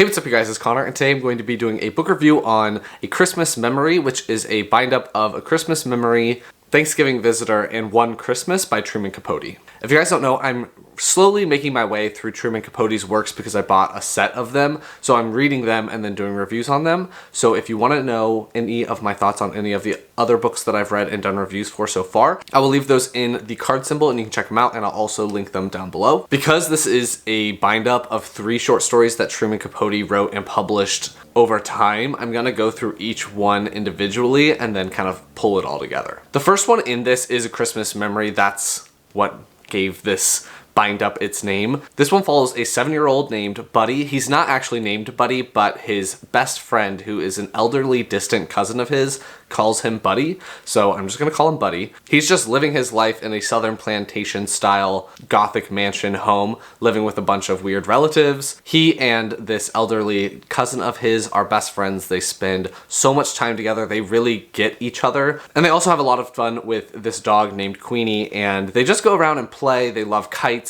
Hey, what's up you guys, it's Connor, and today I'm going to be doing a book review on A Christmas Memory, which is a bind-up of A Christmas Memory, Thanksgiving Visitor, and One Christmas by Truman Capote. If you guys don't know, I'm slowly making my way through Truman Capote's works because I bought a set of them, so I'm reading them and then doing reviews on them. So if you want to know any of my thoughts on any of the other books that I've read and done reviews for so far, I will leave those in the card symbol and you can check them out, and I'll also link them down below. Because this is a bind-up of 3 short stories that Truman Capote wrote and published over time, I'm gonna go through each one individually and then kind of pull it all together. The first one in this is A Christmas Memory. That's what gave this bind up its name. This one follows a 7-year-old named Buddy. He's not actually named Buddy, but his best friend, who is an elderly distant cousin of his, calls him Buddy. So I'm just gonna call him Buddy. He's just living his life in a southern plantation style gothic mansion home, living with a bunch of weird relatives. He and this elderly cousin of his are best friends. They spend so much time together. They really get each other. And they also have a lot of fun with this dog named Queenie, and they just go around and play. They love kites,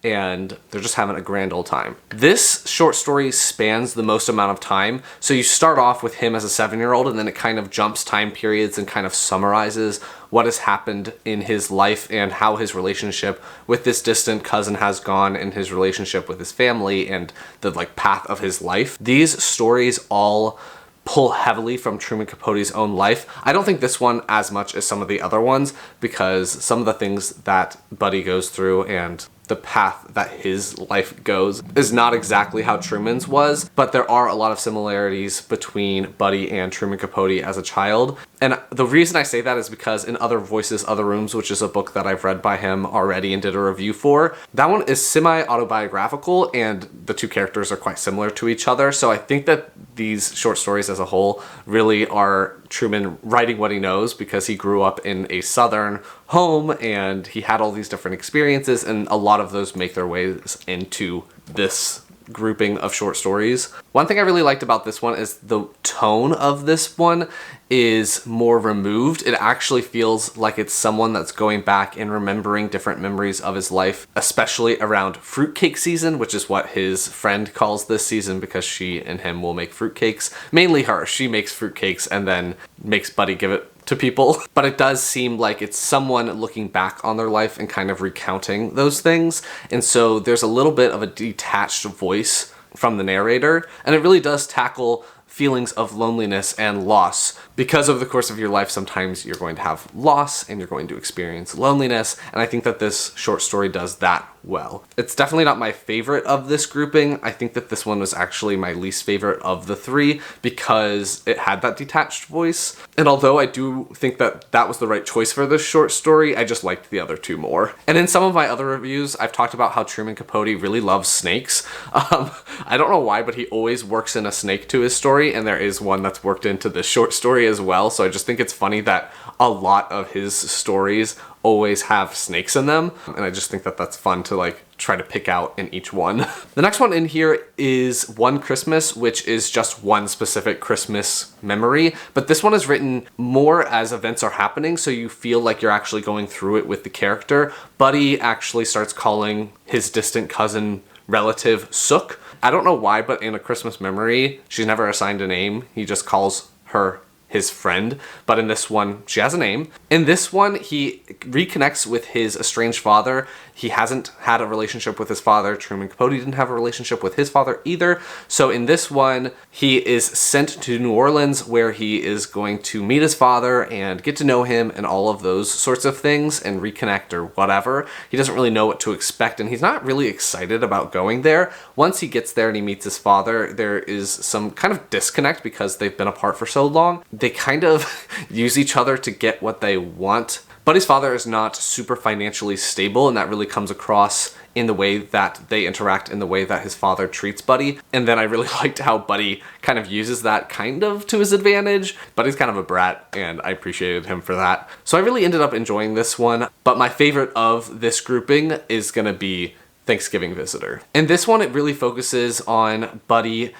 and they're just having a grand old time. This short story spans the most amount of time. So you start off with him as a 7-year-old, and then it kind of jumps time periods and kind of summarizes what has happened in his life and how his relationship with this distant cousin has gone, and his relationship with his family and the path of his life. These stories all pull heavily from Truman Capote's own life. I don't think this one as much as some of the other ones, because some of the things that Buddy goes through and the path that his life goes is not exactly how Truman's was, but there are a lot of similarities between Buddy and Truman Capote as a child. And the reason I say that is because in Other Voices, Other Rooms, which is a book that I've read by him already and did a review for, that one is semi-autobiographical and the 2 characters are quite similar to each other. So I think that these short stories as a whole really are Truman writing what he knows, because he grew up in a southern home and he had all these different experiences, and a lot of those make their ways into this grouping of short stories. One thing I really liked about this one is the tone of this one is more removed. It actually feels like it's someone that's going back and remembering different memories of his life, especially around fruitcake season, which is what his friend calls this season, because she and him will make fruitcakes. Mainly her. She makes fruitcakes and then makes Buddy give it to people. But it does seem like it's someone looking back on their life and kind of recounting those things. And so there's a little bit of a detached voice from the narrator, and it really does tackle feelings of loneliness and loss. Because over the course of your life, sometimes you're going to have loss and you're going to experience loneliness, and I think that this short story does that well. It's definitely not my favorite of this grouping. I think that this one was actually my least favorite of the 3 because it had that detached voice. And although I do think that that was the right choice for this short story, I just liked the other 2 more. And in some of my other reviews, I've talked about how Truman Capote really loves snakes. I don't know why, but he always works in a snake to his story, and there is one that's worked into this short story as well. So I just think it's funny that a lot of his stories always have snakes in them, and I just think that that's fun to try to pick out in each one. The next one in here is One Christmas, which is just one specific Christmas memory, but this one is written more as events are happening, so you feel like you're actually going through it with the character. Buddy actually starts calling his distant cousin relative Sook. I don't know why, but in A Christmas Memory, she's never assigned a name. He just calls her his friend, but in this one, she has a name. In this one, he reconnects with his estranged father. He hasn't had a relationship with his father. Truman Capote didn't have a relationship with his father either. So in this one, he is sent to New Orleans, where he is going to meet his father and get to know him and all of those sorts of things and reconnect or whatever. He doesn't really know what to expect, and he's not really excited about going there. Once he gets there and he meets his father, there is some kind of disconnect because they've been apart for so long. They kind of use each other to get what they want. Buddy's father is not super financially stable, and that really comes across in the way that they interact, in the way that his father treats Buddy. And then I really liked how Buddy kind of uses that kind of to his advantage. Buddy's kind of a brat, and I appreciated him for that. So I really ended up enjoying this one, but my favorite of this grouping is gonna be Thanksgiving Visitor. And this one, it really focuses on Buddy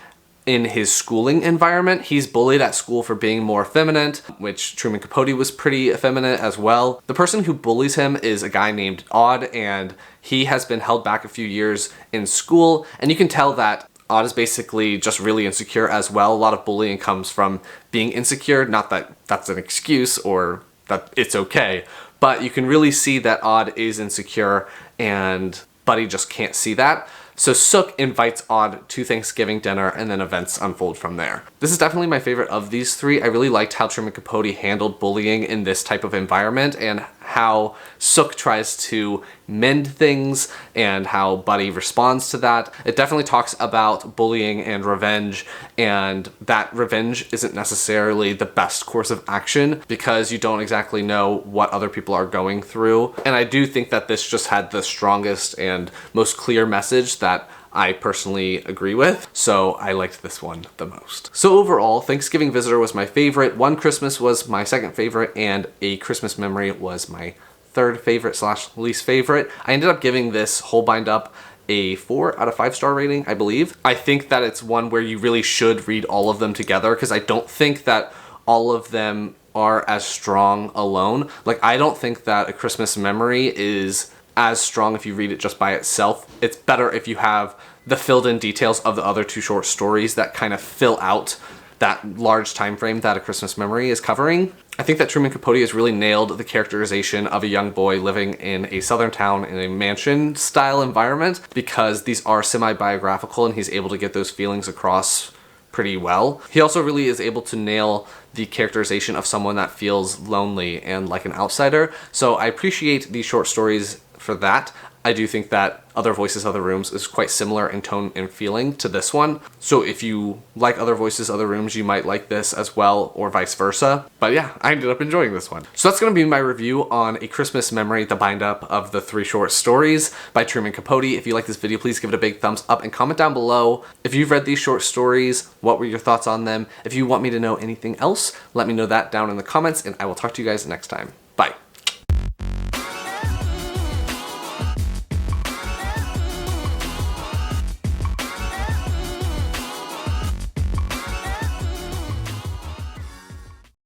in his schooling environment. He's bullied at school for being more effeminate, which Truman Capote was pretty effeminate as well. The person who bullies him is a guy named Odd, and he has been held back a few years in school, and you can tell that Odd is basically just really insecure as well. A lot of bullying comes from being insecure, not that that's an excuse or that it's okay, but you can really see that Odd is insecure and Buddy just can't see that. So Sook invites Odd to Thanksgiving dinner and then events unfold from there. This is definitely my favorite of these three. I really liked how Truman Capote handled bullying in this type of environment and how Sook tries to mend things and how Buddy responds to that. It definitely talks about bullying and revenge, and that revenge isn't necessarily the best course of action because you don't exactly know what other people are going through. And I do think that this just had the strongest and most clear message that I personally agree with, so I liked this one the most. So overall, Thanksgiving Visitor was my favorite, One Christmas was my second favorite, and A Christmas Memory was my third favorite / least favorite. I ended up giving this whole bind up a 4 out of 5 star rating, I believe. I think that it's one where you really should read all of them together because I don't think that all of them are as strong alone. Like, I don't think that A Christmas Memory is as strong if you read it just by itself. It's better if you have the filled in details of the other 2 short stories that kind of fill out that large time frame that A Christmas Memory is covering. I think that Truman Capote has really nailed the characterization of a young boy living in a southern town in a mansion style environment because these are semi-biographical and he's able to get those feelings across pretty well. He also really is able to nail the characterization of someone that feels lonely and like an outsider. So I appreciate these short stories for that. I do think that Other Voices, Other Rooms is quite similar in tone and feeling to this one. So if you like Other Voices, Other Rooms, you might like this as well, or vice versa. But yeah, I ended up enjoying this one. So that's going to be my review on A Christmas Memory, the bind up of the 3 short stories by Truman Capote. If you like this video, please give it a big thumbs up and comment down below. If you've read these short stories, what were your thoughts on them? If you want me to know anything else, let me know that down in the comments, and I will talk to you guys next time. Bye.